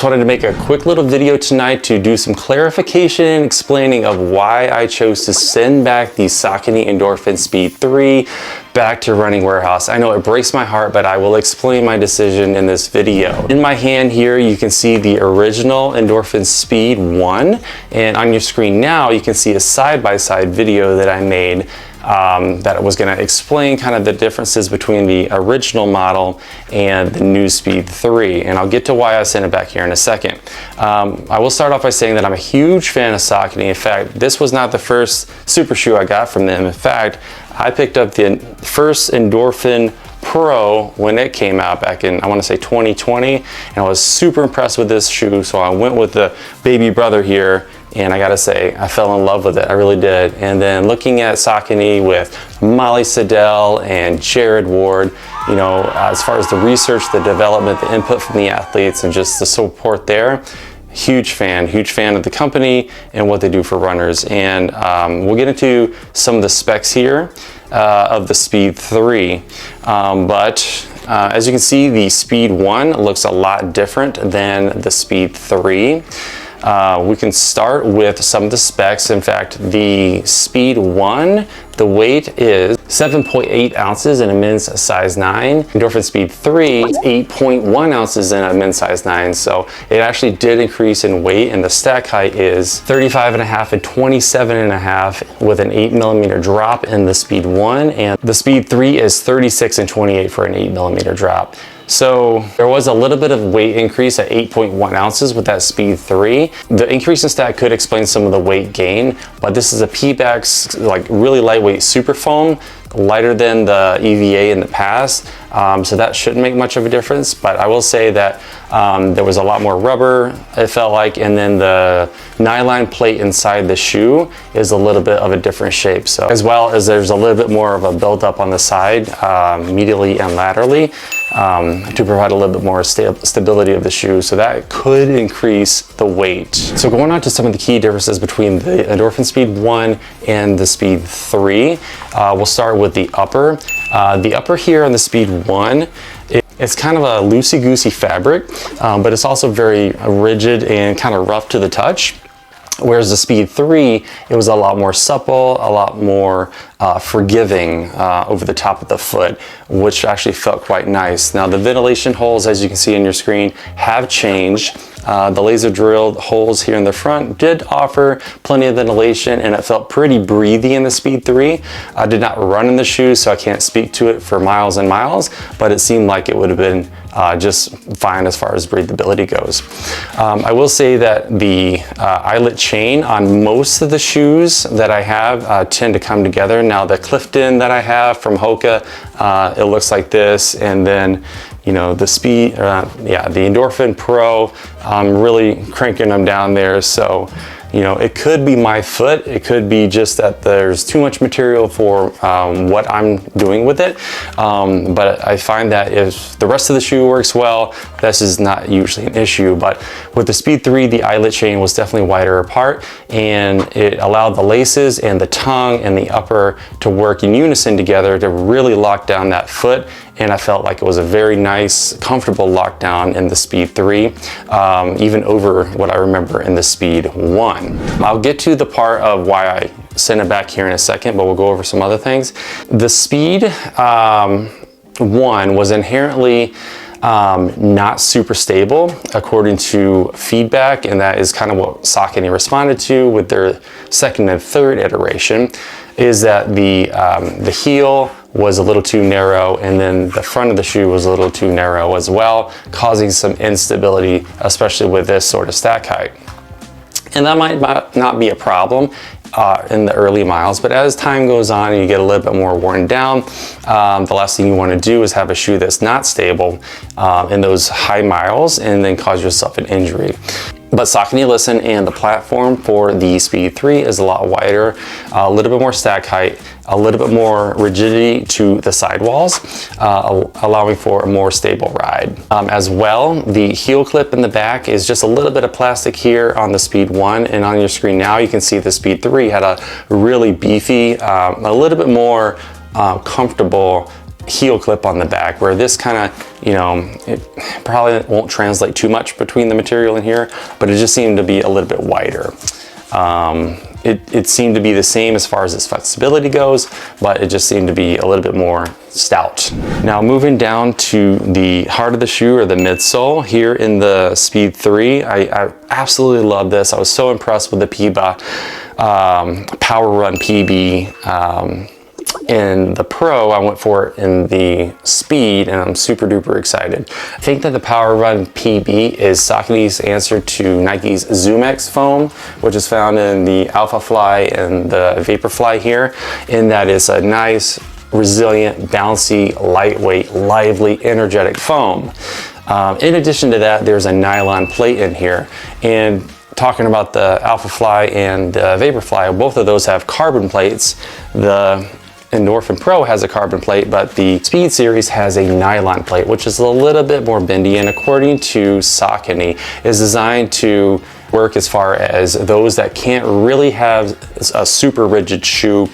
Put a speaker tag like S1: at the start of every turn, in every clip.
S1: I wanted to make a quick little video tonight to do some clarification explaining of why I chose to send back the Saucony Endorphin Speed 3 back to Running Warehouse. I know it breaks my heart, but I will explain my decision in this video. In my hand here, you can see the original Endorphin Speed 1, and on your screen now, you can see a side-by-side video that I made that was going to explain kind of the differences between the original model and the new Speed 3, and I'll get to why I sent it back here in a second. I will start off by saying that I'm a huge fan of Saucony. In fact, this was not the first super shoe I got from them. In fact, I picked up the first Endorphin Pro when it came out back in, I want to say 2020, and I was super impressed with this shoe, so I went with the baby brother here. And I gotta say, I fell in love with it. I really did. And then looking at Saucony with Molly Siddell and Jared Ward, you know, as far as the research, the development, the input from the athletes, and just the support there, huge fan of the company and what they do for runners. And we'll get into some of the specs here of the Speed 3. As you can see, the Speed 1 looks a lot different than the Speed 3. We can start with some of the specs. In fact, the Speed 1, the weight is 7.8 ounces in a men's size 9. Endorphin Speed 3 is 8.1 ounces in a men's size 9. So it actually did increase in weight, and the stack height is 35.5 and 27.5 with an 8mm drop in the Speed 1. And the Speed 3 is 36 and 28 for an 8mm drop. So there was a little bit of weight increase at 8.1 ounces with that Speed 3. The increase in stack could explain some of the weight gain, but this is a Pebax, like really lightweight super foam, lighter than the EVA in the past. So that shouldn't make much of a difference, but I will say that there was a lot more rubber, it felt like, and then the nylon plate inside the shoe is a little bit of a different shape. So as well as there's a little bit more of a buildup on the side, medially and laterally, to provide a little bit more stability of the shoe. So that could increase the weight. So going on to some of the key differences between the Endorphin Speed 1 and the Speed 3, we'll start with the upper. The upper here on the Speed 1, it's kind of a loosey-goosey fabric, but it's also very rigid and kind of rough to the touch. Whereas the Speed 3, it was a lot more supple, a lot more forgiving over the top of the foot, which actually felt quite nice. Now the ventilation holes, as you can see on your screen, have changed. The laser drilled holes here in the front did offer plenty of ventilation, and it felt pretty breathy in the Speed 3. I did not run in the shoe, so I can't speak to it for miles and miles, but it seemed like it would have been just fine as far as breathability goes. I will say that the eyelet chain on most of the shoes that I have tend to come together. Now the Clifton that I have from Hoka, it looks like this, and then you know the Speed, the Endorphin Pro, I'm really cranking them down there. So you know, it could be my foot, it could be just that there's too much material for what I'm doing with it, but I find that if the rest of the shoe works well, this is not usually an issue. But with the Speed 3, the eyelet chain was definitely wider apart, and it allowed the laces and the tongue and the upper to work in unison together to really lock down that foot. And I felt like it was a very nice, comfortable lockdown in the Speed 3, even over what I remember in the Speed 1. I'll get to the part of why I sent it back here in a second, but we'll go over some other things. The Speed 1 was inherently not super stable according to feedback, and that is kind of what Saucony responded to with their second and third iteration, is that the heel was a little too narrow, and then the front of the shoe was a little too narrow as well, causing some instability, especially with this sort of stack height. And that might not be a problem in the early miles, but as time goes on and you get a little bit more worn down, the last thing you want to do is have a shoe that's not stable in those high miles and then cause yourself an injury. But Saucony listened, and the platform for the Speed 3 is a lot wider, a little bit more stack height, a little bit more rigidity to the sidewalls, allowing for a more stable ride. As well, the heel clip in the back is just a little bit of plastic here on the Speed 1, and on your screen now you can see the Speed 3 had a really beefy, a little bit more comfortable heel clip on the back, where this kind of, you know, it probably won't translate too much between the material in here, but it just seemed to be a little bit wider. It seemed to be the same as far as its flexibility goes, but it just seemed to be a little bit more stout. Now moving down to the heart of the shoe, or the midsole here in the Speed 3, I absolutely love this. I was so impressed with the PBA Power Run PB. In the Pro, I went for it in the Speed, and I'm super duper excited. I think that the Power Run PB is Saucony's answer to Nike's ZoomX foam, which is found in the Alpha Fly and the Vaporfly here, in that it's a nice, resilient, bouncy, lightweight, lively, energetic foam. In addition to that, there's a nylon plate in here, and talking about the Alpha Fly and Vaporfly, both of those have carbon plates. The Endorphin Pro has a carbon plate, but the Speed series has a nylon plate, which is a little bit more bendy, and according to Saucony, is designed to work as far as those that can't really have a super rigid shoe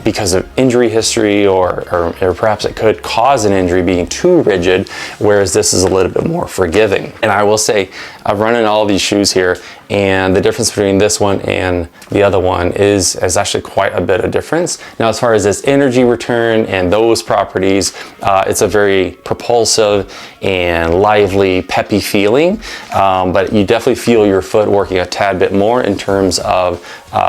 S1: because of injury history, or perhaps it could cause an injury being too rigid, whereas this is a little bit more forgiving. And I will say, I've run in all of these shoes here, and the difference between this one and the other one is actually quite a bit of difference. Now, as far as this energy return and those properties, it's a very propulsive and lively, peppy feeling, but you definitely feel your foot working a tad bit more in terms of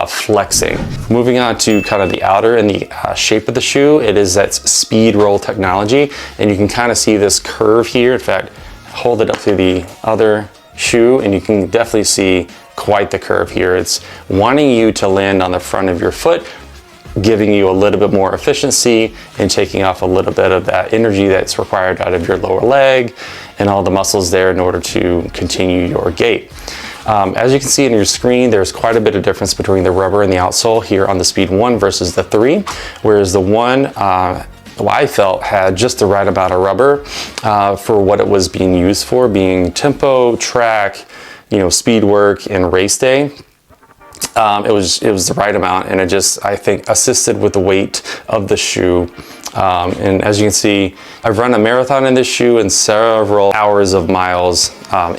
S1: flexing. Moving on to kind of the outer and the shape of the shoe, it is that speed roll technology, and you can kind of see this curve here. In fact, hold it up to the other shoe, and you can definitely see quite the curve here. It's wanting you to land on the front of your foot, giving you a little bit more efficiency and taking off a little bit of that energy that's required out of your lower leg and all the muscles there in order to continue your gait. As you can see in your screen, there's quite a bit of difference between the rubber and the outsole here on the Speed 1 versus the 3, whereas the 1 I felt had just the right amount of rubber for what it was being used for, being tempo, track, you know, speed work, and race day. It was the right amount, and it just, I think, assisted with the weight of the shoe. And as you can see, I've run a marathon in this shoe and several hours of miles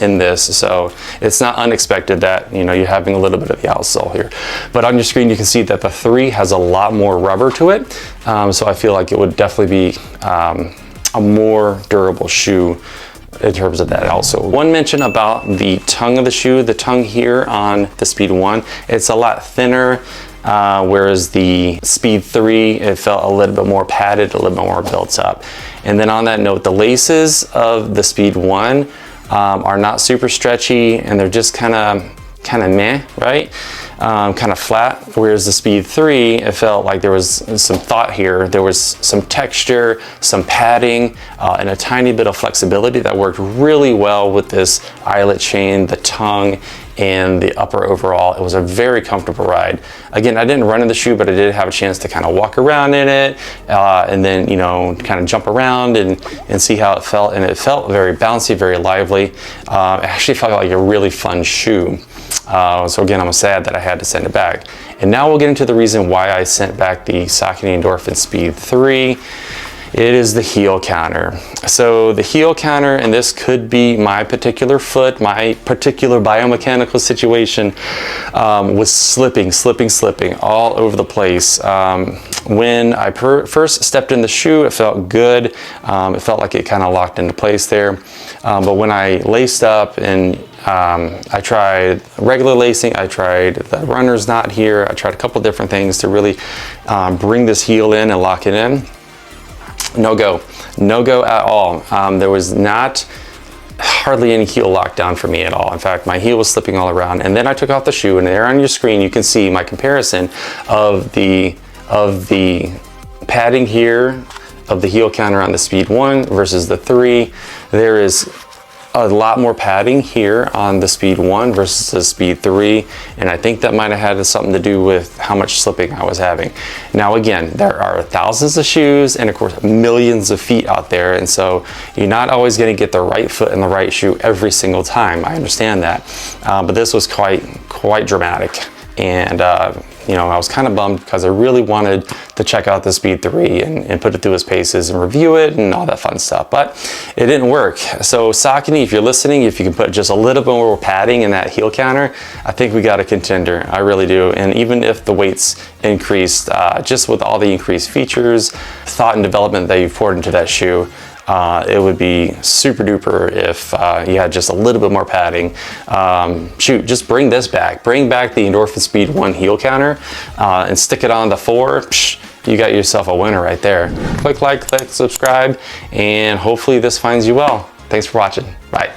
S1: in this, so it's not unexpected that, you know, you're having a little bit of the outsole here. But on your screen, you can see that the 3 has a lot more rubber to it, so I feel like it would definitely be a more durable shoe in terms of that also. One mention about the tongue of the shoe, the tongue here on the Speed 1, it's a lot thinner, whereas the Speed 3, it felt a little bit more padded, a little bit more built up. And then on that note, the laces of the Speed 1 are not super stretchy, and they're just kind of meh, right? Kind of flat, whereas the Speed 3, it felt like there was some thought here. There was some texture, some padding, and a tiny bit of flexibility that worked really well with this eyelet chain, the tongue, and the upper overall. It was a very comfortable ride. Again, I didn't run in the shoe, but I did have a chance to kind of walk around in it, and then, you know, kind of jump around and see how it felt. And it felt very bouncy, very lively. It actually felt like a really fun shoe. So again, I'm sad that I had to send it back. And now we'll get into the reason why I sent back the Saucony Endorphin Speed 3. It is the heel counter. So the heel counter, and this could be my particular foot, my particular biomechanical situation, was slipping all over the place. When I first stepped in the shoe, it felt good. It felt like it kind of locked into place there. But when I laced up and I tried regular lacing, I tried the runner's knot here, I tried a couple different things to really bring this heel in and lock it in. No go at all. There was not hardly any heel lockdown for me at all. In fact, my heel was slipping all around. And then I took off the shoe, and there on your screen you can see my comparison of the padding here of the heel counter on the Speed 1 versus the 3. There is a lot more padding here on the Speed 1 versus the Speed 3, and I think that might have had something to do with how much slipping I was having. Now again, there are thousands of shoes and of course millions of feet out there, and so you're not always going to get the right foot in the right shoe every single time. I understand that, but this was quite dramatic, and you know, I was kind of bummed because I really wanted to check out the Speed 3 and put it through its paces and review it and all that fun stuff, but it didn't work. So Saucony, if you're listening, if you can put just a little bit more padding in that heel counter, I think we got a contender. I really do. And even if the weight's increased, just with all the increased features, thought and development that you've poured into that shoe, it would be super duper if you had just a little bit more padding. Shoot, just bring this back. Bring back the Endorphin Speed 1 heel counter and stick it on the 4. Psh, you got yourself a winner right there. Click like, click subscribe, and hopefully this finds you well. Thanks for watching. Bye.